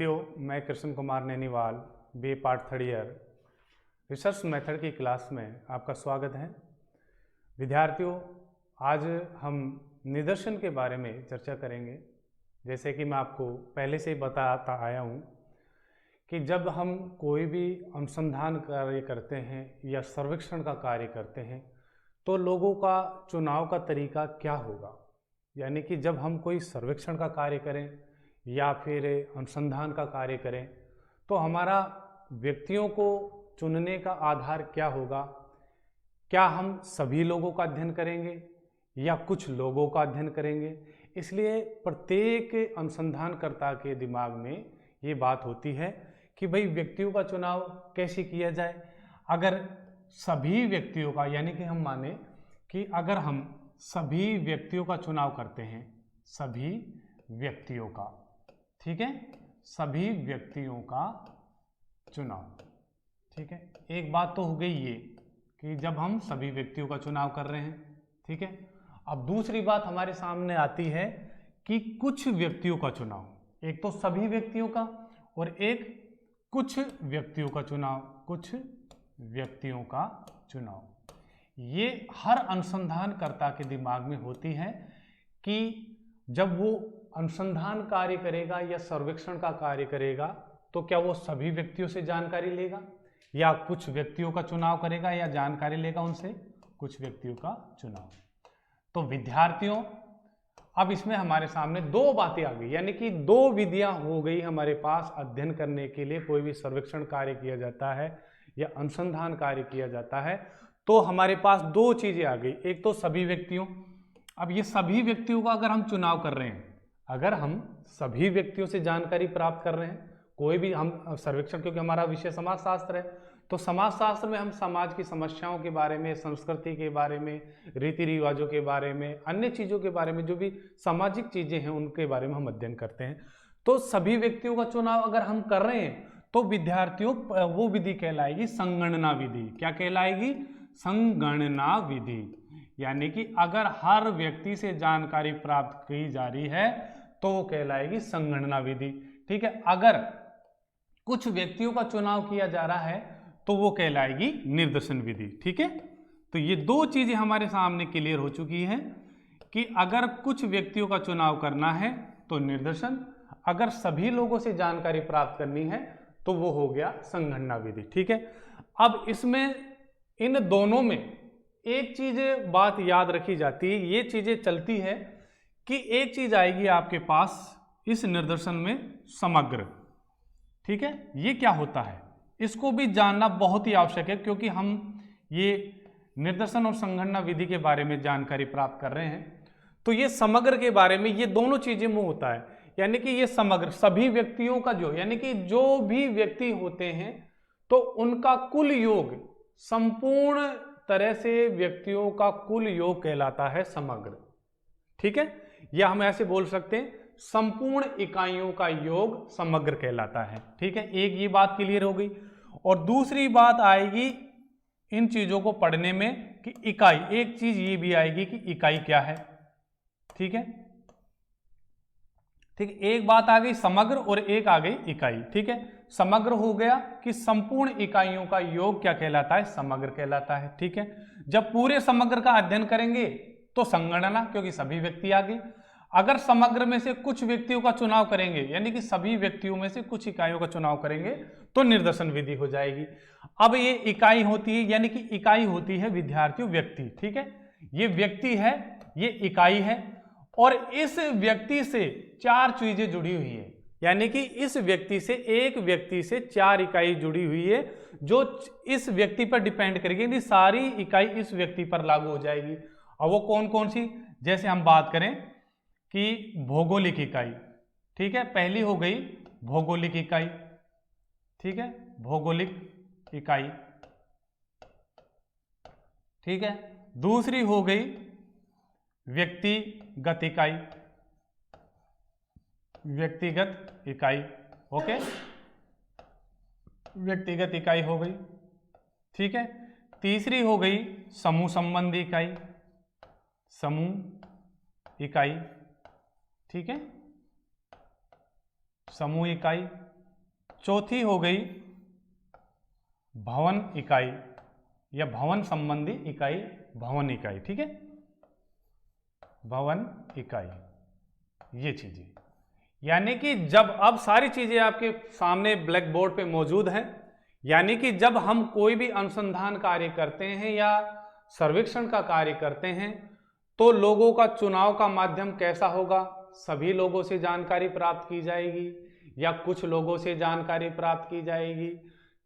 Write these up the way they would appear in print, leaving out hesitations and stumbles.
विद्यार्थियों, मैं Krishna Kumar Nainiwal BA part third year research method की क्लास में आपका स्वागत है। विद्यार्थियों, आज हम निदर्शन के बारे में चर्चा करेंगे। जैसे कि मैं आपको पहले से ही बताता आया हूँ कि जब हम कोई भी अनुसंधान कार्य करते हैं या सर्वेक्षण का कार्य करते हैं तो लोगों का चुनाव का तरीका क्या होगा। यानी कि जब हम कोई सर्वेक्षण का कार्य करें या फिर अनुसंधान का कार्य करें तो हमारा व्यक्तियों को चुनने का आधार क्या होगा। क्या हम सभी लोगों का अध्ययन करेंगे या कुछ लोगों का अध्ययन करेंगे। इसलिए प्रत्येक अनुसंधानकर्ता के दिमाग में ये बात होती है कि भाई व्यक्तियों का चुनाव कैसे किया जाए। अगर सभी व्यक्तियों का, यानी कि हम माने कि अगर हम सभी व्यक्तियों का चुनाव करते हैं, सभी व्यक्तियों का, ठीक है, सभी व्यक्तियों का चुनाव, ठीक है। एक बात तो हो गई ये कि जब हम सभी व्यक्तियों का चुनाव कर रहे हैं, ठीक है। अब दूसरी बात हमारे सामने आती है कि कुछ व्यक्तियों का चुनाव। एक तो सभी व्यक्तियों का और एक कुछ व्यक्तियों का चुनाव, कुछ व्यक्तियों का चुनाव। ये हर अनुसंधानकर्ता के दिमाग में होती है कि जब वो अनुसंधान कार्य करेगा या सर्वेक्षण का कार्य करेगा तो क्या वो सभी व्यक्तियों से जानकारी लेगा या कुछ व्यक्तियों का चुनाव करेगा या जानकारी लेगा उनसे कुछ व्यक्तियों का चुनाव। तो विद्यार्थियों, अब इसमें हमारे सामने दो बातें आ गई, यानी कि दो विधियां हो गई हमारे पास अध्ययन करने के लिए। कोई भी सर्वेक्षण कार्य किया जाता है या अनुसंधान कार्य किया जाता है तो हमारे पास दो चीजें आ गई। एक तो सभी व्यक्तियों। अब ये सभी व्यक्तियों का अगर हम चुनाव कर रहे हैं, अगर हम सभी व्यक्तियों से जानकारी प्राप्त कर रहे हैं, कोई भी हम सर्वेक्षण, क्योंकि हमारा विषय समाजशास्त्र है तो समाजशास्त्र में हम समाज की समस्याओं के बारे में, संस्कृति के बारे में, रीति रिवाजों के बारे में, अन्य चीज़ों के बारे में, जो भी सामाजिक चीज़ें हैं उनके बारे में हम अध्ययन करते हैं। तो सभी व्यक्तियों का चुनाव अगर हम कर रहे हैं तो विद्यार्थियों वो विधि कहलाएगी संगणना विधि। क्या कहलाएगी? संगणना विधि। यानी कि अगर हर व्यक्ति से जानकारी प्राप्त की जा रही है तो वो कहलाएगी संगणना विधि, ठीक है। अगर कुछ व्यक्तियों का चुनाव किया जा रहा है तो वो कहलाएगी निर्दर्शन विधि, ठीक है। तो ये दो चीजें हमारे सामने क्लियर हो चुकी हैं कि अगर कुछ व्यक्तियों का चुनाव करना है तो निर्दर्शन, अगर सभी लोगों से जानकारी प्राप्त करनी है तो वो हो गया संगणना विधि, ठीक है। अब इसमें इन दोनों में एक चीज बात याद रखी जाती है, ये चीजें चलती है कि एक चीज आएगी आपके पास इस निर्दर्शन में, समग्र, ठीक है। ये क्या होता है इसको भी जानना बहुत ही आवश्यक है, क्योंकि हम ये निर्दर्शन और संगणना विधि के बारे में जानकारी प्राप्त कर रहे हैं। तो ये समग्र के बारे में ये दोनों चीजें में होता है, यानी कि ये समग्र सभी व्यक्तियों का जो, यानी कि जो भी व्यक्ति होते हैं तो उनका कुल योग, संपूर्ण तरह से व्यक्तियों का कुल योग कहलाता है समग्र, ठीक है। या हम ऐसे बोल सकते हैं संपूर्ण इकाइयों का योग समग्र कहलाता है, ठीक है। एक ये बात क्लियर हो गई। और दूसरी बात आएगी इन चीजों को पढ़ने में कि इकाई, एक चीज ये भी आएगी कि इकाई क्या है, ठीक है। ठीक है, एक बात आ गई समग्र और एक आ गई इकाई, ठीक है। समग्र हो गया कि संपूर्ण इकाइयों का योग क्या कहलाता है, समग्र कहलाता है, ठीक है। जब पूरे समग्र का अध्ययन करेंगे तो संगणना, क्योंकि सभी व्यक्ति आ गए। अगर समग्र में से कुछ व्यक्तियों का चुनाव करेंगे, यानी कि सभी व्यक्तियों में से कुछ इकाइयों का चुनाव करेंगे तो निर्दर्शन विधि हो जाएगी। अब ये इकाई होती है, यानी कि इकाई होती है विद्यार्थियों व्यक्ति, ठीक है। ये व्यक्ति है, ये इकाई है और इस व्यक्ति से चार चीजें जुड़ी हुई है, यानी कि इस व्यक्ति से, एक व्यक्ति से चार इकाई जुड़ी हुई है जो इस व्यक्ति पर डिपेंड करेगी, यानी सारी इकाई इस व्यक्ति पर लागू हो जाएगी। और वो कौन कौन सी, जैसे हम बात करें कि भौगोलिक इकाई, ठीक है, पहली हो गई भौगोलिक इकाई, ठीक है, भौगोलिक इकाई, ठीक है। दूसरी हो गई व्यक्तिगत इकाई, व्यक्तिगत इकाई, ओके, व्यक्तिगत इकाई हो गई, ठीक है। तीसरी हो गई समूह संबंधी इकाई, समूह इकाई, ठीक है, समूह इकाई। चौथी हो गई भवन इकाई या भवन संबंधी इकाई, भवन इकाई, ठीक है, भवन इकाई, ये चीजें। यानी कि जब अब सारी चीजें आपके सामने ब्लैक बोर्ड पे मौजूद हैं, यानी कि जब हम कोई भी अनुसंधान कार्य करते हैं या सर्वेक्षण का कार्य करते हैं तो लोगों का चुनाव का माध्यम कैसा होगा? सभी लोगों से जानकारी प्राप्त की जाएगी या कुछ लोगों से जानकारी प्राप्त की जाएगी,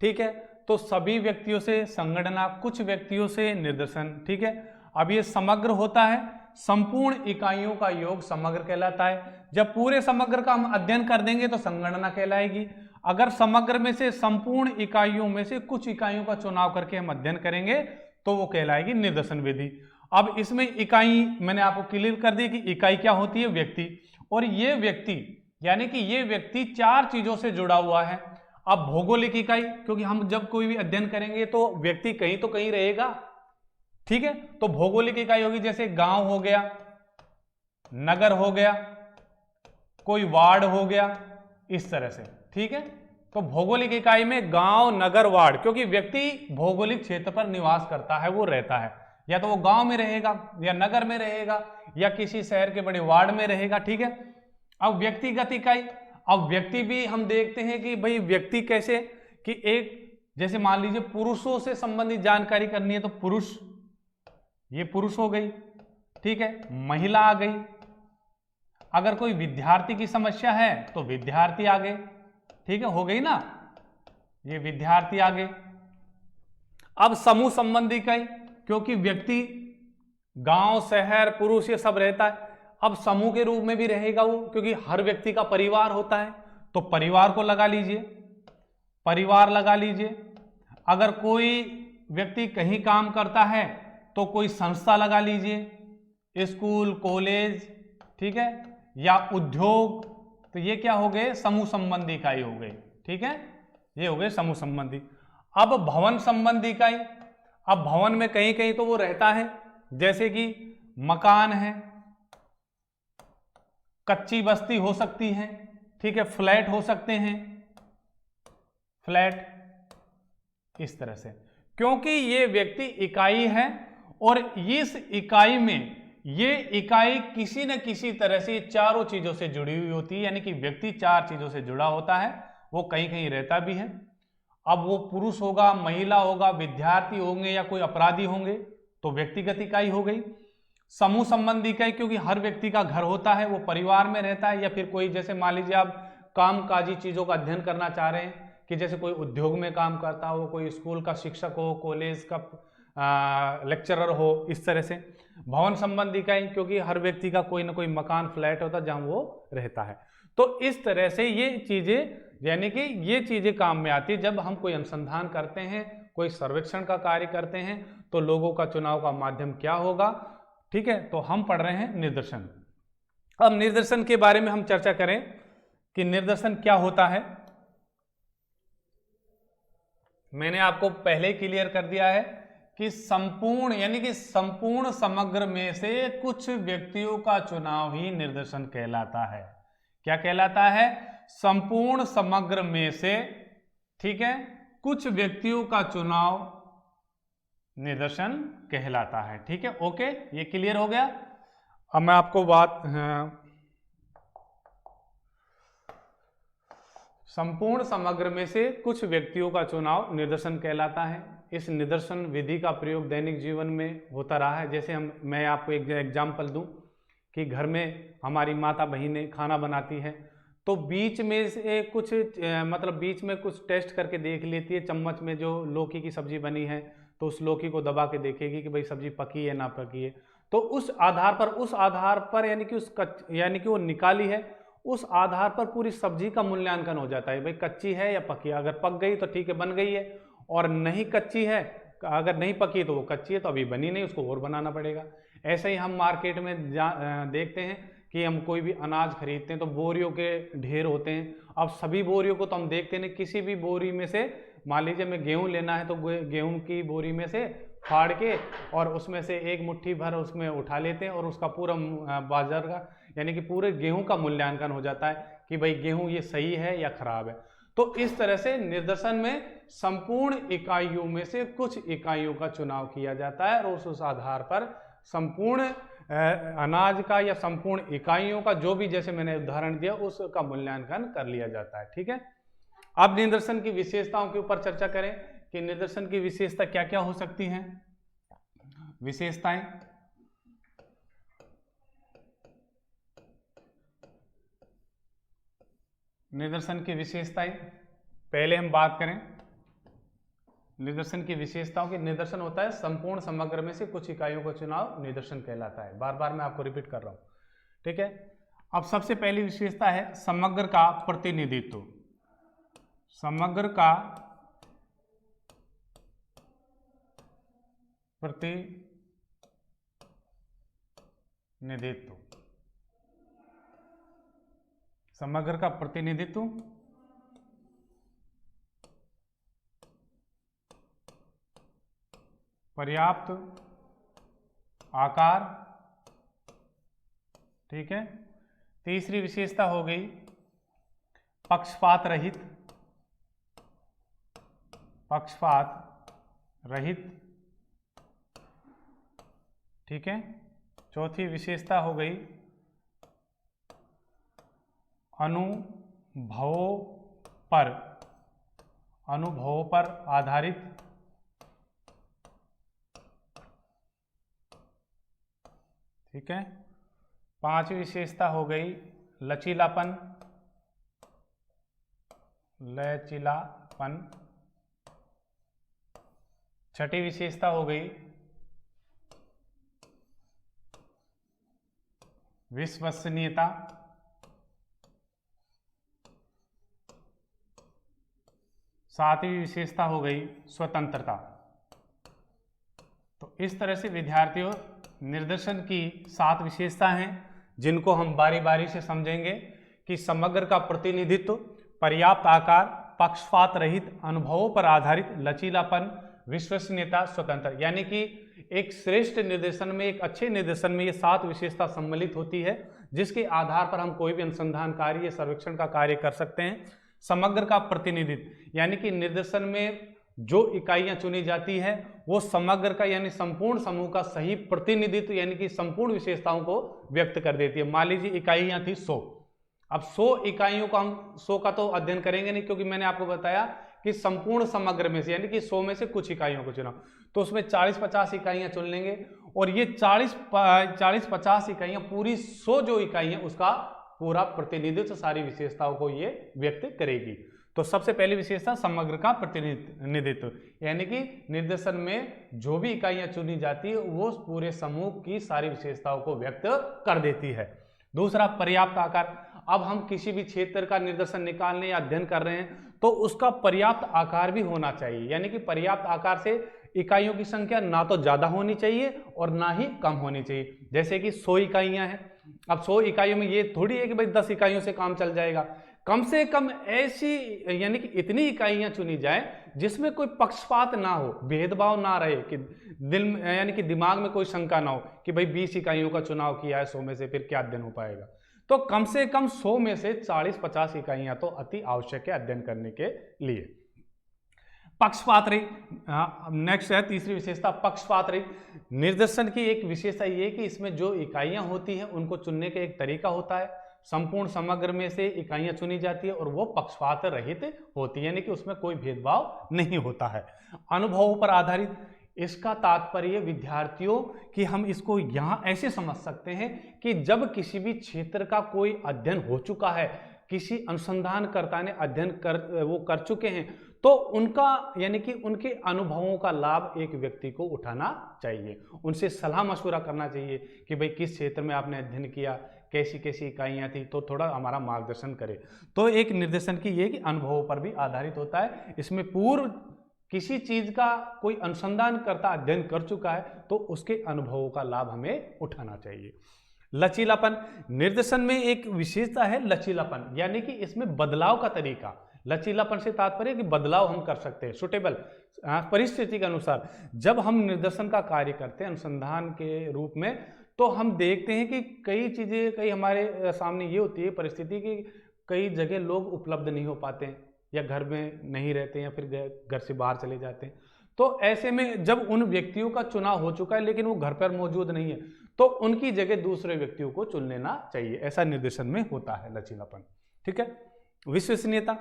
ठीक है। तो सभी व्यक्तियों से संगणना, कुछ व्यक्तियों से निदर्शन, ठीक है। अब ये समग्र होता है, संपूर्ण इकाइयों का योग समग्र कहलाता है। जब पूरे समग्र का हम अध्ययन कर देंगे तो संगणना कहलाएगी। अगर समग्र में से, संपूर्ण इकाइयों में से कुछ इकाइयों का चुनाव करके हम अध्ययन करेंगे तो वो कहलाएगी निदर्शन विधि। अब इसमें इकाई मैंने आपको क्लियर कर दी कि इकाई क्या होती है, व्यक्ति। और ये व्यक्ति यानी कि ये व्यक्ति चार चीजों से जुड़ा हुआ है। अब भौगोलिक इकाई, क्योंकि हम जब कोई भी अध्ययन करेंगे तो व्यक्ति कहीं तो कहीं रहेगा, ठीक है। तो भौगोलिक इकाई होगी, जैसे गांव हो गया, नगर हो गया, कोई वार्ड हो गया, इस तरह से, ठीक है। तो भौगोलिक इकाई में गांव, नगर, वार्ड, क्योंकि व्यक्ति भौगोलिक क्षेत्र पर निवास करता है, वो रहता है, या तो वो गांव में रहेगा या नगर में रहेगा या किसी शहर के बड़े वार्ड में रहेगा, ठीक है। अब व्यक्तिगत इकाई, अब व्यक्ति भी हम देखते हैं कि भाई व्यक्ति कैसे, कि एक जैसे मान लीजिए पुरुषों से संबंधित जानकारी करनी है तो पुरुष, ये पुरुष हो गई, ठीक है। महिला आ गई, अगर कोई विद्यार्थी की समस्या है तो विद्यार्थी आ गए, ठीक है, हो गई ना, ये विद्यार्थी आ गए। अब समूह संबंधी इकाई, क्योंकि व्यक्ति गांव, शहर, पुरुष ये सब रहता है, अब समूह के रूप में भी रहेगा वो, क्योंकि हर व्यक्ति का परिवार होता है, तो परिवार को लगा लीजिए, परिवार लगा लीजिए। अगर कोई व्यक्ति कहीं काम करता है तो कोई संस्था लगा लीजिए, स्कूल, कॉलेज, ठीक है, या उद्योग, तो ये क्या हो गए, समूह संबंधी इकाई हो गई, ठीक है, ये हो गए समूह संबंधी। अब भवन संबंधी इकाई, अब भवन में कहीं कहीं तो वो रहता है, जैसे कि मकान है, कच्ची बस्ती हो सकती है, ठीक है, फ्लैट हो सकते हैं, फ्लैट, इस तरह से, क्योंकि ये व्यक्ति इकाई है और इस इकाई में ये इकाई किसी न किसी तरह से चारों चीजों से जुड़ी हुई होती है, यानी कि व्यक्ति चार चीजों से जुड़ा होता है, वो कहीं कहीं रहता भी है। अब वो पुरुष होगा, महिला होगा, विद्यार्थी होंगे या कोई अपराधी होंगे, तो व्यक्तिगत इकाई हो गई। समूह संबंधी इकाई, क्योंकि हर व्यक्ति का घर होता है, वो परिवार में रहता है, या फिर कोई, जैसे मान लीजिए आप कामकाजी चीजों का अध्ययन करना चाह रहे हैं कि जैसे कोई उद्योग में काम करता हो, कोई स्कूल का शिक्षक हो, कॉलेज का लेक्चरर हो, इस तरह से। भवन संबंधी इकाई, क्योंकि हर व्यक्ति का कोई ना कोई मकान, फ्लैट होता है जहां वो रहता है। तो इस तरह से ये चीजें, यानी कि ये चीजें काम में आती है जब हम कोई अनुसंधान करते हैं, कोई सर्वेक्षण का कार्य करते हैं, तो लोगों का चुनाव का माध्यम क्या होगा, ठीक है। तो हम पढ़ रहे हैं निदर्शन। अब निदर्शन के बारे में हम चर्चा करें कि निदर्शन क्या होता है। मैंने आपको पहले क्लियर कर दिया है कि संपूर्ण, यानी कि संपूर्ण समग्र में से कुछ व्यक्तियों का चुनाव ही निदर्शन कहलाता है। क्या कहलाता है? संपूर्ण समग्र में से, ठीक है, कुछ व्यक्तियों का चुनाव निदर्शन कहलाता है, ठीक है। ओके, ये क्लियर हो गया। अब मैं आपको बात, संपूर्ण समग्र में से कुछ व्यक्तियों का चुनाव निदर्शन कहलाता है। इस निदर्शन विधि का प्रयोग दैनिक जीवन में होता रहा है। जैसे मैं आपको एक एग्जाम्पल दूं कि घर में हमारी माता बहनें खाना बनाती है, तो बीच में से कुछ मतलब बीच में कुछ टेस्ट करके देख लेती है। चम्मच में जो लौकी की सब्जी बनी है तो उस लौकी को दबा के देखेगी कि भाई सब्जी पकी है ना पकी है। तो उस आधार पर यानी कि वो निकाली है, उस आधार पर पूरी सब्जी का मूल्यांकन हो जाता है, भाई कच्ची है या पकी है। अगर पक गई तो ठीक है, बन गई है, और नहीं कच्ची है, अगर नहीं पकी तो वो कच्ची है, तो अभी बनी नहीं, उसको और बनाना पड़ेगा। ऐसे ही हम मार्केट में देखते हैं कि हम कोई भी अनाज खरीदते हैं तो बोरियों के ढेर होते हैं। अब सभी बोरियों को तो हम देखते नहीं, किसी भी बोरी में से, मान लीजिए हमें गेहूं लेना है तो गेहूं की बोरी में से फाड़ के और उसमें से एक मुट्ठी भर उसमें उठा लेते हैं और उसका पूरा बाजार का, यानी कि पूरे गेहूं का मूल्यांकन हो जाता है कि भाई गेहूं ये सही है या खराब है। तो इस तरह से निर्देशन में संपूर्ण इकाइयों में से कुछ इकाइयों का चुनाव किया जाता है और उस आधार पर संपूर्ण अनाज का या संपूर्ण इकाइयों का जो भी जैसे मैंने उदाहरण दिया उसका मूल्यांकन कर लिया जाता है। ठीक है, अब निर्देशन की विशेषताओं के ऊपर चर्चा करें कि निर्देशन की विशेषता क्या क्या हो सकती हैं। विशेषताएं, निर्देशन की विशेषताएं, पहले हम बात करें निर्देशन की विशेषताओं की। निर्देशन होता है संपूर्ण समग्र में से कुछ इकाइयों का चुनाव निर्देशन कहलाता है। बार बार मैं आपको रिपीट कर रहा हूं। ठीक है, अब सबसे पहली विशेषता है समग्र का प्रतिनिधित्व। समग्र का प्रतिनिधित्व, समग्र का प्रतिनिधित्व पर्याप्त आकार। ठीक है, तीसरी विशेषता हो गई पक्षपात रहित, पक्षपात रहित। ठीक है, चौथी विशेषता हो गई अनुभवों पर आधारित। ठीक है, पांचवी विशेषता हो गई लचीलापन, लचीलापन। छठी विशेषता हो गई विश्वसनीयता। सातवीं विशेषता हो गई स्वतंत्रता। तो इस तरह से विद्यार्थियों निर्देशन की 7 विशेषता हैं जिनको हम बारी बारी से समझेंगे कि समग्र का प्रतिनिधित्व, पर्याप्त आकार, पक्षपात रहित, अनुभवों पर आधारित, लचीलापन, विश्वसनीयता, स्वतंत्र। यानी कि एक श्रेष्ठ निर्देशन में, एक अच्छे निर्देशन में ये 7 विशेषता सम्मिलित होती है जिसके आधार पर हम कोई भी अनुसंधान कार्य या सर्वेक्षण का कार्य कर सकते हैं। समग्र का प्रतिनिधित्व यानी कि निर्देशन में जो इकाइयां चुनी जाती है वो समग्र का यानी संपूर्ण समूह का सही प्रतिनिधित्व यानी कि संपूर्ण विशेषताओं को व्यक्त कर देती है। मान लीजिए इकाइयां थी 100, अब 100 इकाइयों का हम 100 का तो अध्ययन करेंगे नहीं क्योंकि मैंने आपको बताया कि संपूर्ण समग्र में से यानी कि 100 में से कुछ इकाइयों को चुना, तो उसमें 40-50 इकाइयां चुन लेंगे और ये 40-50 इकाइयां पूरी 100 जो इकाइयां उसका पूरा प्रतिनिधित्व सारी विशेषताओं को ये व्यक्त करेगी। तो सबसे पहली विशेषता समग्र का प्रतिनिधित्व यानी कि निर्देशन में जो भी इकाइयां चुनी जाती है वो पूरे समूह की सारी विशेषताओं को व्यक्त कर देती है। दूसरा पर्याप्त आकार, अब हम किसी भी क्षेत्र का निर्देशन निकालने या अध्ययन कर रहे हैं तो उसका पर्याप्त आकार भी होना चाहिए, यानी कि पर्याप्त आकार से इकाइयों की संख्या ना तो ज्यादा होनी चाहिए और ना ही कम होनी चाहिए। जैसे कि 100 इकाइयां हैं, अब 100 इकाइयों में ये थोड़ी है कि भाई 10 इकाइयों से काम चल जाएगा, कम से कम ऐसी यानी कि इतनी इकाइयां चुनी जाए जिसमें कोई पक्षपात ना हो, भेदभाव ना रहे, कि दिल यानी कि दिमाग में कोई शंका ना हो कि भाई 20 इकाइयों का चुनाव किया है 100 में से, फिर क्या अध्ययन हो पाएगा। तो कम से कम 100 में से 40-50 इकाइयां तो अति आवश्यक है अध्ययन करने के लिए। पक्षपात रही, नेक्स्ट है तीसरी विशेषता पक्षपात रही। निर्देशन की एक विशेषता ये कि इसमें जो इकाइयां होती हैं उनको चुनने का एक तरीका होता है। संपूर्ण समग्र में से इकाइयां चुनी जाती है और वो पक्षपात रहित होती है, यानी कि उसमें कोई भेदभाव नहीं होता है। अनुभवों पर आधारित, इसका तात्पर्य विद्यार्थियों कि हम इसको यहाँ ऐसे समझ सकते हैं कि जब किसी भी क्षेत्र का कोई अध्ययन हो चुका है, किसी अनुसंधानकर्ता ने अध्ययन कर चुके हैं, तो उनका यानी कि उनके अनुभवों का लाभ एक व्यक्ति को उठाना चाहिए, उनसे सलाह मशवरा करना चाहिए कि भाई किस क्षेत्र में आपने अध्ययन किया, कैसी कैसी इकाइयां थी, तो थोड़ा हमारा मार्गदर्शन करे। तो एक निर्देशन की ये कि अनुभवों पर भी आधारित होता है, इसमें पूर्व किसी चीज का कोई अनुसंधानकर्ता अध्ययन कर चुका है तो उसके अनुभवों का लाभ हमें उठाना चाहिए। लचीलापन, निर्देशन में एक विशेषता है लचीलापन, यानी कि इसमें बदलाव का तरीका। लचीलापन से तात्पर्य कि बदलाव हम कर सकते हैं सुटेबल परिस्थिति के अनुसार। जब हम निर्देशन का कार्य करते हैं अनुसंधान के रूप में तो हम देखते हैं कि कई चीजें, कई हमारे सामने ये होती है परिस्थिति कि कई जगह लोग उपलब्ध नहीं हो पाते हैं या घर में नहीं रहते या फिर घर से बाहर चले जाते हैं। तो ऐसे में जब उन व्यक्तियों का चुनाव हो चुका है लेकिन वो घर पर मौजूद नहीं है, तो उनकी जगह दूसरे व्यक्तियों को चुन लेना चाहिए। ऐसा निर्देशन में होता है लचीलापन। ठीक है। विश्वसनीयता,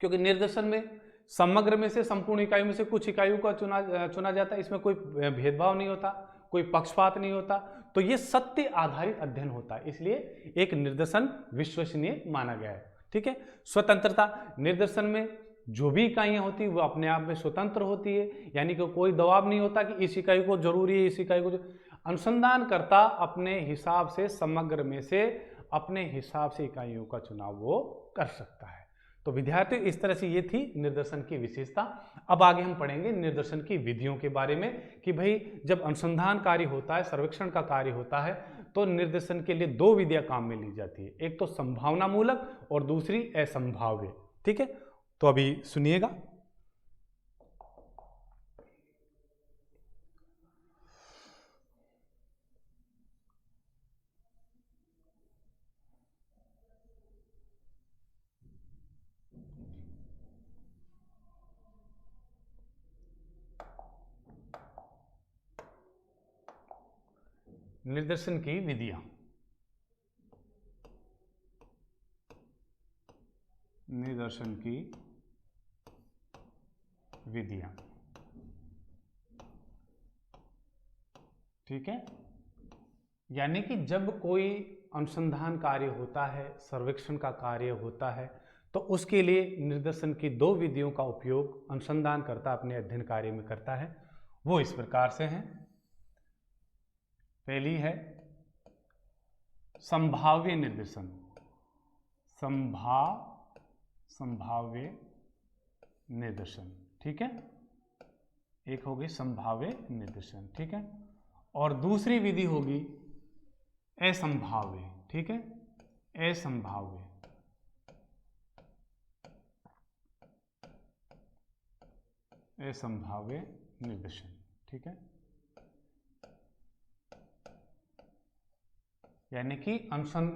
क्योंकि निर्देशन में समग्र में से, संपूर्ण इकाइयों में से कुछ इकाइयों का चुना जाता है, इसमें कोई भेदभाव नहीं होता, कोई पक्षपात नहीं होता, तो ये सत्य आधारित अध्ययन होता है, इसलिए एक निर्देशन विश्वसनीय माना गया है। ठीक है। स्वतंत्रता, निर्देशन में जो भी इकाइयां होती है वो अपने आप में स्वतंत्र होती है, यानी कि कोई दबाव नहीं होता कि इस इकाई को जरूरी है, इस इकाई को। अनुसंधानकर्ता अपने हिसाब से, समग्र में से अपने हिसाब से इकाइयों का चुनाव वो कर सकता है। तो विद्यार्थियों, इस तरह से ये थी निर्देशन की विशेषता। अब आगे हम पढ़ेंगे निर्देशन की विधियों के बारे में कि भाई जब अनुसंधान कार्य होता है, सर्वेक्षण का कार्य होता है, तो निर्देशन के लिए दो विधियां काम में ली जाती है, एक तो संभावनामूलक और दूसरी असंभाव्य। ठीक है। तो अभी सुनिएगा। निर्देशन की विधियां। निर्देशन की विधियां। ठीक है। यानी कि जब कोई अनुसंधान कार्य होता है, सर्वेक्षण का कार्य होता है, तो उसके लिए निर्देशन की दो विधियों का उपयोग अनुसंधानकर्ता अपने अध्ययन कार्य में करता है। वो इस प्रकार से हैं। पहली है संभाव्य निर्देशन। संभाव्य निर्देशन। ठीक है। एक होगी संभाव्य निर्देशन। ठीक है। और दूसरी विधि होगी असंभाव्य। ठीक है। असंभाव्य। असंभाव्य निर्देशन। ठीक है। यानी कि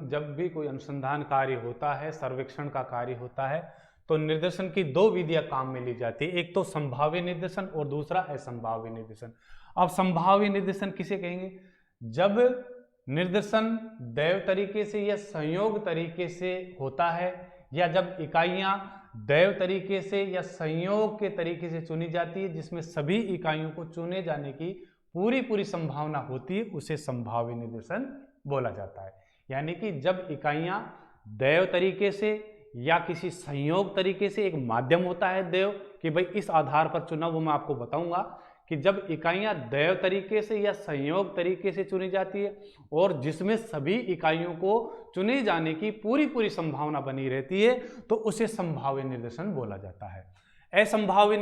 जब भी कोई अनुसंधान कार्य होता है, सर्वेक्षण का कार्य होता है, तो निर्देशन की दो विधियां काम में ली जाती है, एक तो संभाव्य निर्देशन और दूसरा असंभाव्य निर्देशन। अब संभाव्य निर्देशन किसे कहेंगे? जब निर्देशन दैव तरीके से या संयोग तरीके से होता है, या जब इकाइयां दैव तरीके से या संयोग के तरीके से चुनी जाती है, जिसमें सभी इकाइयों को चुने जाने की पूरी संभावना होती है, उसे संभाव्य निर्देशन बोला जाता है। यानी कि जब इकाइयां दैव तरीके से या किसी संयोग तरीके से, एक माध्यम होता है दैव कि भाई इस आधार पर चुना, वो मैं आपको बताऊंगा कि जब इकाइयां दैव तरीके से या संयोग तरीके से चुनी जाती है और जिसमें सभी इकाइयों को चुने जाने की पूरी संभावना बनी रहती है, तो उसे संभाव्य निर्देशन बोला जाता है। असंभाव्य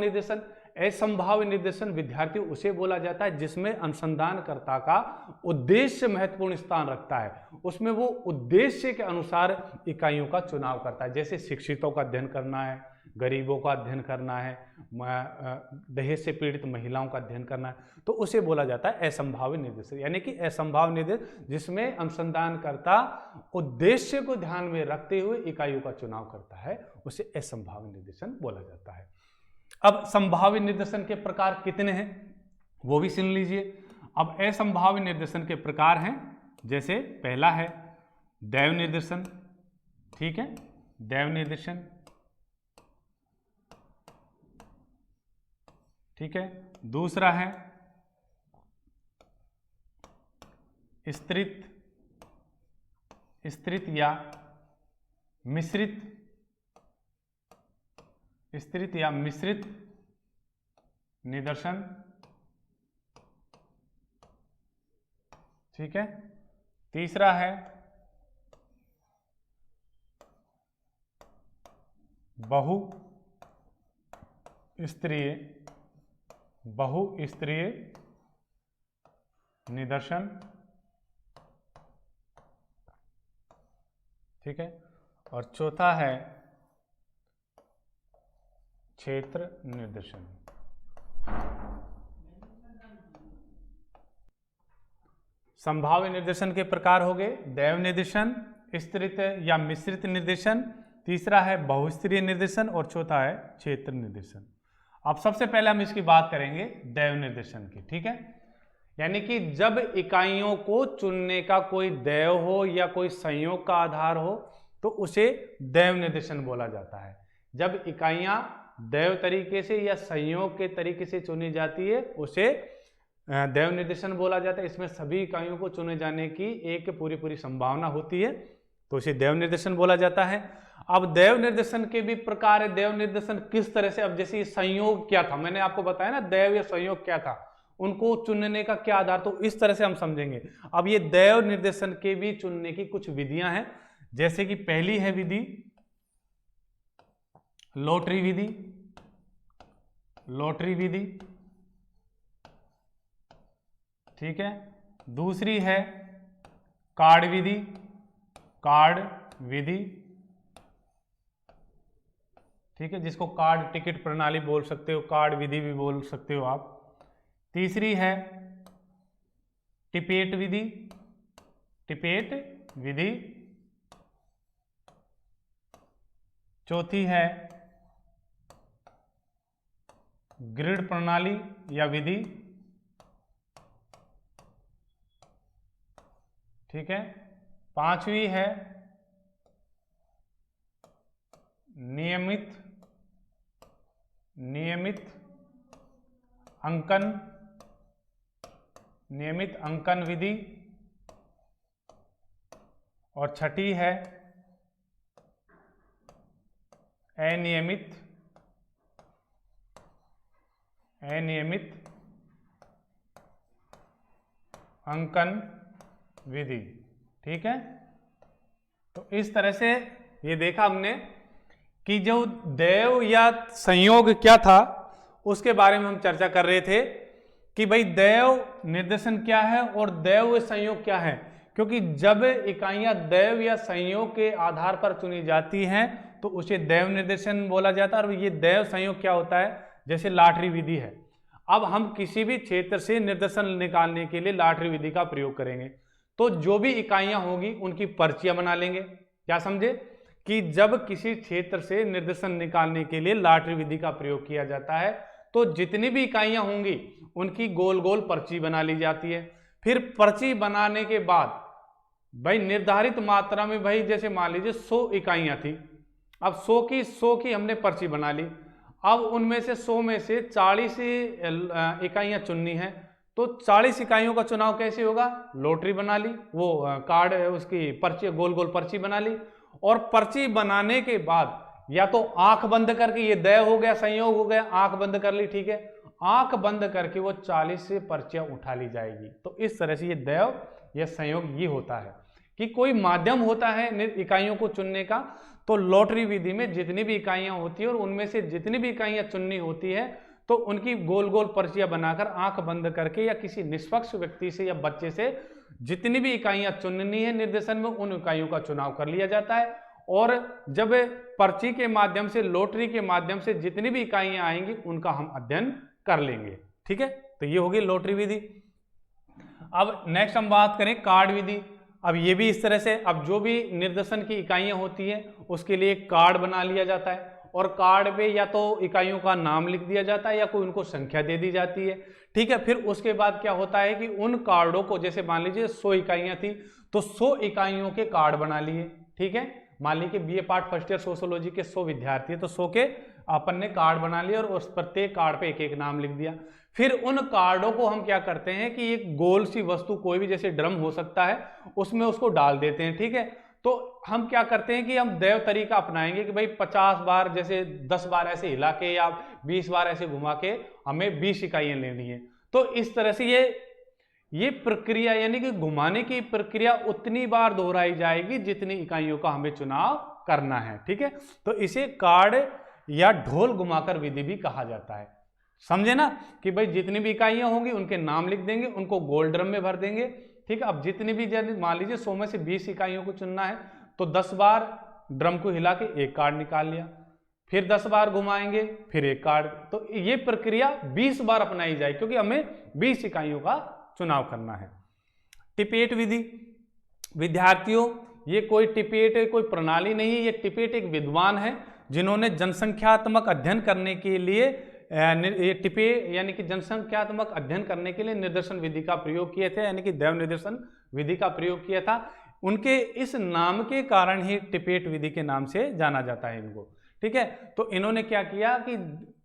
निर्देशन विद्यार्थियों उसे बोला जाता है जिसमें अनुसंधानकर्ता का उद्देश्य महत्वपूर्ण स्थान रखता है, उसमें वो उद्देश्य के अनुसार इकाइयों का चुनाव करता है। जैसे शिक्षितों का अध्ययन करना है, गरीबों का अध्ययन करना है, दहेज से पीड़ित महिलाओं का अध्ययन करना है, तो उसे बोला जाता है असंभाव्य निर्देशन। यानी कि असंभाव्य निर्देश जिसमें अनुसंधानकर्ता उद्देश्य को ध्यान में रखते हुए इकाइयों का चुनाव करता है, उसे असंभाव्य निर्देशन बोला जाता है। अब संभाव्य निर्देशन के प्रकार कितने हैं वो भी सुन लीजिए। अब असंभाव्य निर्देशन के प्रकार हैं, जैसे पहला है दैव निर्देशन। ठीक है। दैव निर्देशन। ठीक है। दूसरा है स्त्रित या मिश्रित निदर्शन। ठीक है। तीसरा है बहुस्तरीय निदर्शन। ठीक है। और चौथा है क्षेत्र निर्देशन। संभाव्य निर्देशन के प्रकार हो गए दैव निर्देशन, स्त्रित या मिश्रित निर्देशन, तीसरा है बहुस्तरीय निर्देशन और चौथा है क्षेत्र निर्देशन। अब सबसे पहले हम इसकी बात करेंगे दैव निर्देशन की, ठीक है। यानी कि जब इकाइयों को चुनने का कोई दैव हो या कोई संयोग का आधार हो तो उसे दैव निर्देशन बोला जाता है। जब इकाइयां दैव तरीके से या संयोग के तरीके से चुनी जाती है उसे दैव निर्देशन बोला जाता है। इसमें सभी इकाइयों को चुने जाने की एक पूरी संभावना होती है तो उसे दैव निर्देशन बोला जाता है। अब दैव निर्देशन के भी प्रकार है। दैव निर्देशन किस तरह से, अब जैसे संयोग क्या था, मैंने आपको बताया ना दैव या संयोग क्या था, उनको चुनने का क्या आधार, तो इस तरह से हम समझेंगे। अब ये दैव निर्देशन के भी चुनने की कुछ विधियां हैं, जैसे कि पहली है विधि लॉटरी विधि। लॉटरी विधि, ठीक है। दूसरी है कार्ड विधि। कार्ड विधि, ठीक है, जिसको कार्ड टिकट प्रणाली बोल सकते हो, कार्ड विधि भी बोल सकते हो आप। तीसरी है टिपेट विधि। टिपेट विधि। चौथी है ग्रिड प्रणाली या विधि, ठीक है। पांचवी है नियमित अंकन विधि। और छठी है अनियमित अंकन विधि, ठीक है। तो इस तरह से ये देखा हमने कि जो दैव या संयोग क्या था उसके बारे में हम चर्चा कर रहे थे कि भाई दैव निर्देशन क्या है और दैव संयोग क्या है। क्योंकि जब इकाइयां दैव या संयोग के आधार पर चुनी जाती हैं तो उसे दैव निर्देशन बोला जाता है। और ये दैव संयोग क्या होता है, जैसे लॉटरी विधि है। अब हम किसी भी क्षेत्र से निर्देशन निकालने के लिए लॉटरी विधि का प्रयोग करेंगे तो जो भी इकाइयां होंगी उनकी पर्चियां बना लेंगे। क्या समझे कि जब किसी क्षेत्र से निर्देशन निकालने के लिए लॉटरी विधि का प्रयोग किया जाता है तो जितनी भी इकाइयां होंगी उनकी गोल गोल पर्ची बना ली जाती है। फिर पर्ची बनाने के बाद भाई निर्धारित मात्रा में, भाई जैसे मान लीजिए 100 इकाइयां थी, अब 100 की हमने पर्ची बना ली। अब उनमें से 100 में से 40 इकाइयां चुननी है तो 40 इकाइयों का चुनाव कैसे होगा, लॉटरी बना ली, वो कार्ड उसकी पर्ची गोल गोल पर्ची बना ली। और पर्ची बनाने के बाद या तो आंख बंद करके, ये दैव हो गया संयोग हो गया, आंख बंद कर ली, ठीक है, आंख बंद करके वो 40 से पर्चियां उठा ली जाएगी। तो इस तरह से ये दैव या संयोग ये होता है कि कोई माध्यम होता है इकाइयों को चुनने का। तो लॉटरी विधि में जितनी भी इकाइयां होती है और उनमें से जितनी भी इकाइयां चुननी होती है तो उनकी गोल गोल पर्चियां बनाकर आंख बंद करके या किसी निष्पक्ष व्यक्ति से या बच्चे से जितनी भी इकाइयां चुननी है निर्देशन में उन इकाइयों का चुनाव कर लिया जाता है। और जब पर्ची के माध्यम से, लॉटरी के माध्यम से जितनी भी इकाइयां आएंगी उनका हम अध्ययन कर लेंगे, ठीक है। तो ये होगी लॉटरी विधि। अब नेक्स्ट हम बात करें कार्ड विधि। अब ये भी इस तरह से, अब जो भी निर्देशन की इकाइयां होती हैं उसके लिए कार्ड बना लिया जाता है और कार्ड पे या तो इकाइयों का नाम लिख दिया जाता है या कोई उनको संख्या दे दी जाती है, ठीक है। फिर उसके बाद क्या होता है कि उन कार्डों को, जैसे मान लीजिए 100 इकाइयां थी तो 100 इकाइयों के कार्ड बना लिए, ठीक है। मान लीजिए BA part first year sociology के 100 विद्यार्थी है तो 100 के अपन ने कार्ड बना लिए और उस प्रत्येक कार्ड पे एक एक नाम लिख दिया। फिर उन कार्डों को हम क्या करते हैं कि एक गोल सी वस्तु, कोई भी जैसे ड्रम हो सकता है, उसमें उसको डाल देते हैं, ठीक है। तो हम क्या करते हैं कि हम दैव तरीका अपनाएंगे कि भाई 50 बार, जैसे 10 बार ऐसे हिला के या 20 बार ऐसे घुमा के हमें 20 इकाइयां लेनी है। तो इस तरह से ये प्रक्रिया, यानी कि घुमाने की प्रक्रिया उतनी बार दोहराई जाएगी जितनी इकाइयों का हमें चुनाव करना है, ठीक है। तो इसे कार्ड या ढोल घुमाकर विधि भी कहा जाता है। समझे ना कि भाई जितनी भी इकाइयां होंगी उनके नाम लिख देंगे, उनको गोल ड्रम में भर देंगे, ठीक है। अब जितनी भी, मान लीजिए 100 में से 20 इकाइयों को चुनना है तो 10 बार ड्रम को हिला के एक कार्ड निकाल लिया, फिर 10 बार घुमाएंगे, फिर एक कार्ड। तो ये प्रक्रिया 20 बार अपनाई जाए क्योंकि हमें 20 इकाइयों का चुनाव करना है। टिपेट विधि, विद्यार्थियों ये कोई टिपेट कोई प्रणाली नहीं है, ये टिपेट एक विद्वान है जिन्होंने जनसंख्यात्मक अध्ययन करने के लिए ये टिपे यानी कि जनसंख्यात्मक अध्ययन करने के लिए निर्देशन विधि का प्रयोग किए थे, यानी कि दैव निर्देशन विधि का प्रयोग किया था। उनके इस नाम के कारण ही टिपेट विधि के नाम से जाना जाता है इनको, ठीक है। तो इन्होंने क्या किया कि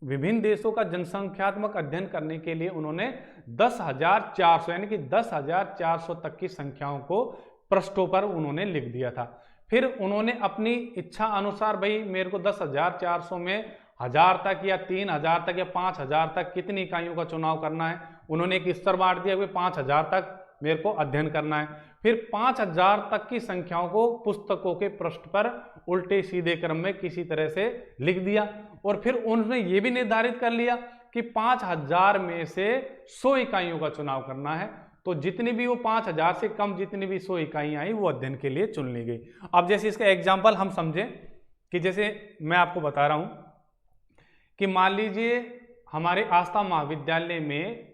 विभिन्न देशों का जनसंख्यात्मक अध्ययन करने के लिए उन्होंने 10,400 यानी कि 10,400 तक की संख्याओं को पृष्ठों पर उन्होंने लिख दिया था। फिर उन्होंने अपनी इच्छा अनुसार, भाई मेरे को 10,400 में 1000 तक या 3000 तक या 5000 तक कितनी इकाइयों का चुनाव करना है, उन्होंने एक स्तर बांट दिया कि 5000 तक मेरे को अध्ययन करना है। फिर 5000 तक की संख्याओं को पुस्तकों के पृष्ठ पर उल्टे सीधे क्रम में किसी तरह से लिख दिया, और फिर उन्होंने ये भी निर्धारित कर लिया कि 5000 में से 100 इकाइयों का चुनाव करना है। तो जितनी भी वो 5000 से कम जितनी भी 100 इकाइयां आई वो अध्ययन के लिए चुन ली गई। अब जैसे इसका एग्जाम्पल हम समझें कि जैसे मैं आपको बता रहा हूं कि मान लीजिए हमारे आस्था महाविद्यालय में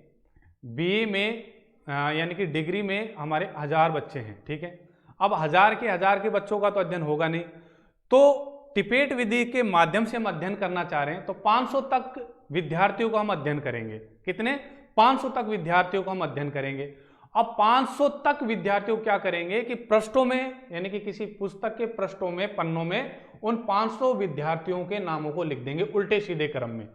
बीए में यानी कि डिग्री में हमारे 1000 बच्चे हैं, ठीक है। अब 1000 के बच्चों का तो अध्ययन होगा नहीं, तो टिपेट विधि के माध्यम से हम अध्ययन करना चाह रहे हैं, तो 500 तक विद्यार्थियों को हम अध्ययन करेंगे। कितने? 500 तक विद्यार्थियों को हम अध्ययन करेंगे। अब 500 तक विद्यार्थियों क्या करेंगे कि पृष्ठों में यानी कि किसी पुस्तक के पृष्ठों में पन्नों में उन 500 विद्यार्थियों के नामों को लिख देंगे उल्टे सीधे क्रम में।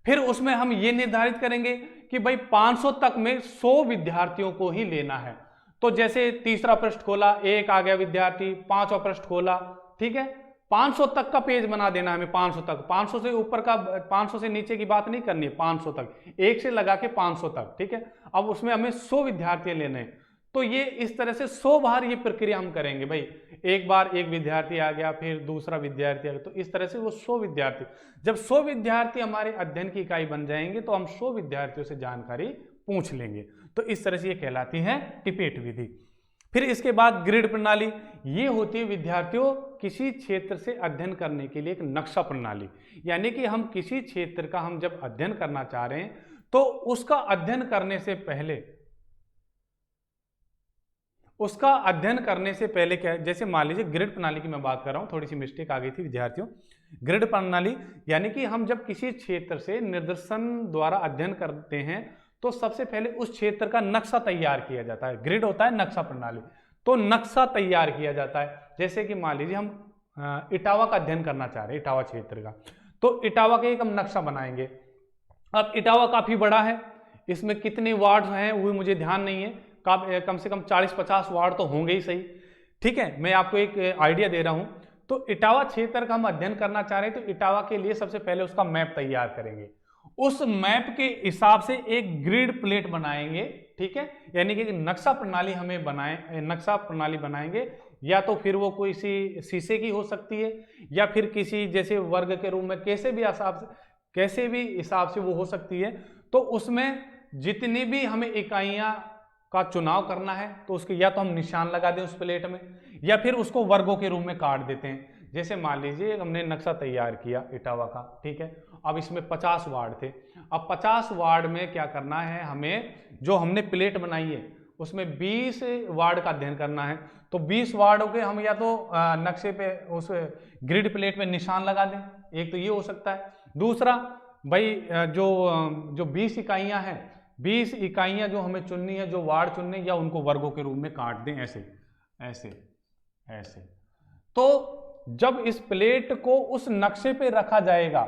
फिर उसमें हम ये निर्धारित करेंगे कि भाई 500 तक में 100 विद्यार्थियों को ही लेना है। तो जैसे तीसरा पृष्ठ खोला, एक आ गया विद्यार्थी, 5वां पृष्ठ खोला, ठीक है। 500 तक का पेज बना देना हमें, 500 तक, 500 से ऊपर का, 500 से नीचे की बात नहीं करनी है, 500 तक, एक से लगा के 500 तक, ठीक है। अब उसमें हमें 100 विद्यार्थी लेने हैं, तो ये इस तरह से 100 बार ये प्रक्रिया हम करेंगे। भाई एक बार एक विद्यार्थी आ गया, फिर दूसरा विद्यार्थी आ गया, तो इस तरह से वो 100 विद्यार्थी, जब 100 विद्यार्थी हमारे अध्ययन की इकाई बन जाएंगे तो हम 100 विद्यार्थियों से जानकारी पूछ लेंगे। तो इस तरह से ये कहलाती है टिपेट विधि। फिर इसके बाद ग्रिड प्रणाली, ये होती है विद्यार्थियों किसी क्षेत्र से अध्ययन करने के लिए एक नक्शा प्रणाली, यानी कि हम किसी क्षेत्र का हम जब अध्ययन करना चाह रहे हैं तो उसका अध्ययन करने से पहले क्या है, जैसे मान लीजिए ग्रिड प्रणाली की मैं बात कर रहा हूं, थोड़ी सी मिस्टेक आ गई थी विद्यार्थियों। ग्रिड प्रणाली यानी कि हम जब किसी क्षेत्र से निर्देशन द्वारा अध्ययन करते हैं तो सबसे पहले उस क्षेत्र का नक्शा तैयार किया जाता है। ग्रिड होता है नक्शा प्रणाली, तो नक्शा तैयार किया जाता है। जैसे कि मान लीजिए हम इटावा का अध्ययन करना चाह रहे हैं, इटावा क्षेत्र का, तो इटावा का एक हम नक्शा बनाएंगे। अब इटावा काफी बड़ा है, इसमें कितने वार्ड हैं वो मुझे ध्यान नहीं है, कम से कम 40-50 वार्ड तो होंगे ही सही, ठीक है। मैं आपको एक आइडिया दे रहा हूं। तो इटावा क्षेत्र का हम अध्ययन करना चाह रहे हैं, तो इटावा के लिए सबसे पहले उसका मैप तैयार करेंगे। उस मैप के हिसाब से एक ग्रिड प्लेट बनाएंगे, ठीक है, यानी कि नक्शा प्रणाली हमें नक्शा प्रणाली बनाएंगे, या तो फिर वो कोई सी शीशे की हो सकती है, या फिर किसी जैसे वर्ग के रूप में कैसे भी हिसाब से वो हो सकती है। तो उसमें जितनी भी हमें इकाइयां का चुनाव करना है तो उसके या तो हम निशान लगा दें उस प्लेट में, या फिर उसको वर्गों के रूप में काट देते हैं। जैसे मान लीजिए हमने नक्शा तैयार किया इटावा का, ठीक है। अब इसमें 50 वार्ड थे। अब 50 वार्ड में क्या करना है, हमें जो हमने प्लेट बनाई है उसमें 20 वार्ड का अध्ययन करना है। तो 20 वार्डों के हम या तो नक्शे पे उस ग्रिड प्लेट में निशान लगा दें, एक तो ये हो सकता है। दूसरा, भाई जो 20 इकाइयां हैं, 20 इकाइयां जो हमें चुननी है, जो वार्ड चुनने, या उनको वर्गों के रूप में काट दें, ऐसे ऐसे ऐसे। तो जब इस प्लेट को उस नक्शे पे रखा जाएगा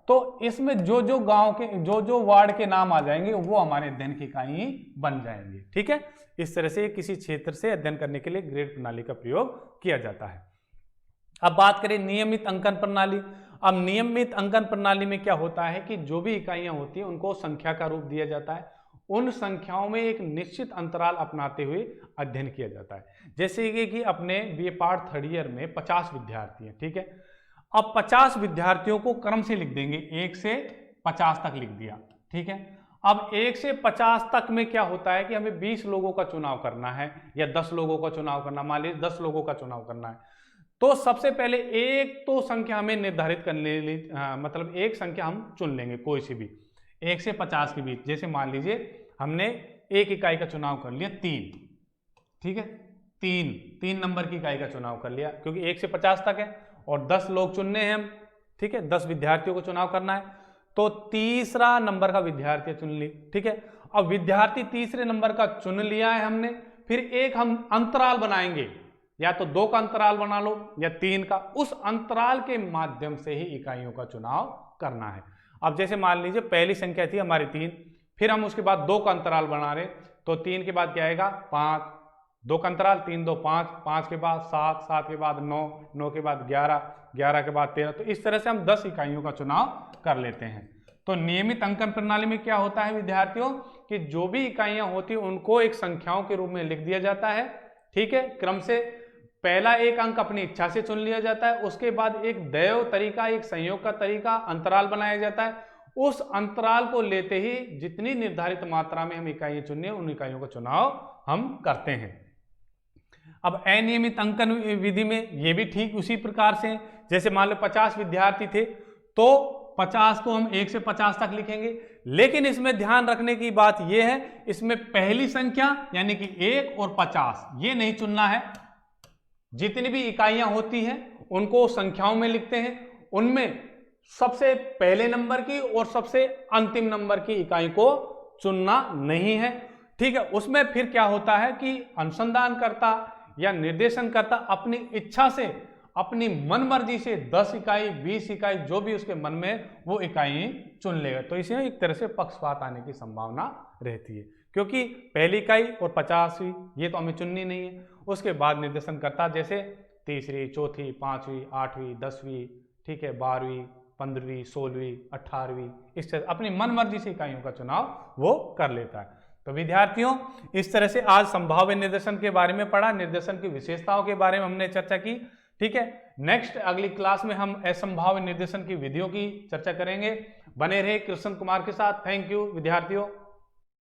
तो इसमें जो गांव के जो वार्ड के नाम आ जाएंगे वो हमारे अध्ययन की इकाई बन जाएंगे, ठीक है। इस तरह से किसी क्षेत्र से अध्ययन करने के लिए ग्रिड प्रणाली का प्रयोग किया जाता है। अब बात करें नियमित अंकन प्रणाली। अब नियमित अंकन प्रणाली में क्या होता है कि जो भी इकाइयां होती हैं उनको संख्या का रूप दिया जाता है, उन संख्याओं में एक निश्चित अंतराल अपनाते हुए अध्ययन किया जाता है। जैसे कि अपने बीए पार्ट 3rd ईयर में 50 विद्यार्थी हैं, ठीक है। अब 50 विद्यार्थियों को क्रम से लिख देंगे, 1 से 50 तक लिख दिया, ठीक है। अब 1 से 50 तक में क्या होता है कि हमें 20 लोगों का चुनाव करना है या 10 लोगों का चुनाव करना, मान लीजिए 10 लोगों का चुनाव करना है। तो सबसे पहले एक तो संख्या हमें निर्धारित करने मतलब एक संख्या हम चुन लेंगे कोई सी भी 1 से 50 के बीच। जैसे मान लीजिए हमने एक इकाई का चुनाव कर लिया 3, ठीक है। तीन नंबर की इकाई का चुनाव कर लिया, क्योंकि 1 से 50 तक है और 10 लोग चुनने हैं हम, ठीक है, 10 विद्यार्थियों को चुनाव करना है, तो तीसरा नंबर का विद्यार्थी चुन ली, ठीक है। अब विद्यार्थी तीसरे नंबर का चुन लिया है हमने, फिर एक हम अंतराल बनाएंगे, या तो 2 का अंतराल बना लो या 3 का, उस अंतराल के माध्यम से ही इकाइयों का चुनाव करना है। अब जैसे मान लीजिए पहली संख्या थी हमारी 3, फिर हम उसके बाद 2 का अंतराल बना रहे, तो 3 के बाद क्या आएगा 5, 2 का अंतराल 3 2 5, 5 के बाद 7, 7 के बाद 9, 9 के बाद 11, 11 के बाद 13, तो इस तरह से हम 10 इकाइयों का चुनाव कर लेते हैं। तो नियमित अंकन प्रणाली में क्या होता है विद्यार्थियों कि जो भी इकाइयां होती हैं उनको एक संख्याओं के रूप में लिख दिया जाता है, ठीक है, क्रम से पहला एक अंक अपनी इच्छा से चुन लिया जाता है, उसके बाद एक दैव तरीका, एक संयोग का तरीका, अंतराल बनाया जाता है, उस अंतराल को लेते ही जितनी निर्धारित मात्रा में हम इकाइयां चुनने उन इकाइयों का चुनाव हम करते हैं। अब अनियमित अंकन विधि में ये भी ठीक उसी प्रकार से, जैसे मान लो 50 विद्यार्थी थे तो 50 को हम 1 से 50 तक लिखेंगे, लेकिन इसमें ध्यान रखने की बात यह है, इसमें पहली संख्या यानी कि 1 और 50 ये नहीं चुनना है। जितनी भी इकाइयां होती हैं उनको संख्याओं में लिखते हैं, उनमें सबसे पहले नंबर की और सबसे अंतिम नंबर की इकाई को चुनना नहीं है, ठीक है। उसमें फिर क्या होता है कि अनुसंधानकर्ता या निर्देशनकर्ता अपनी इच्छा से, अपनी मन मर्जी से 10 इकाई 20 इकाई जो भी उसके मन में वो इकाई चुन लेगा, तो इसमें एक तरह से पक्षपात आने की संभावना रहती है, क्योंकि पहली इकाई और 50वीं ये तो हमें चुननी नहीं है। उसके बाद निर्देशनकर्ता जैसे तीसरी, चौथी, 5वीं, 8वीं, 10वीं, ठीक है, 12वीं, 15वीं, 16वीं, 18वीं, इस तरह अपनी मन मर्जी से इकाइयों का चुनाव वो कर लेता है। तो विद्यार्थियों इस तरह से आज संभाव्य निर्देशन के बारे में पढ़ा, निर्देशन की विशेषताओं के बारे में हमने चर्चा की, ठीक है। नेक्स्ट अगली क्लास में हम असंभाव्य निर्देशन की विधियों की चर्चा करेंगे। बने रहे कृष्ण कुमार के साथ। थैंक यू विद्यार्थियों।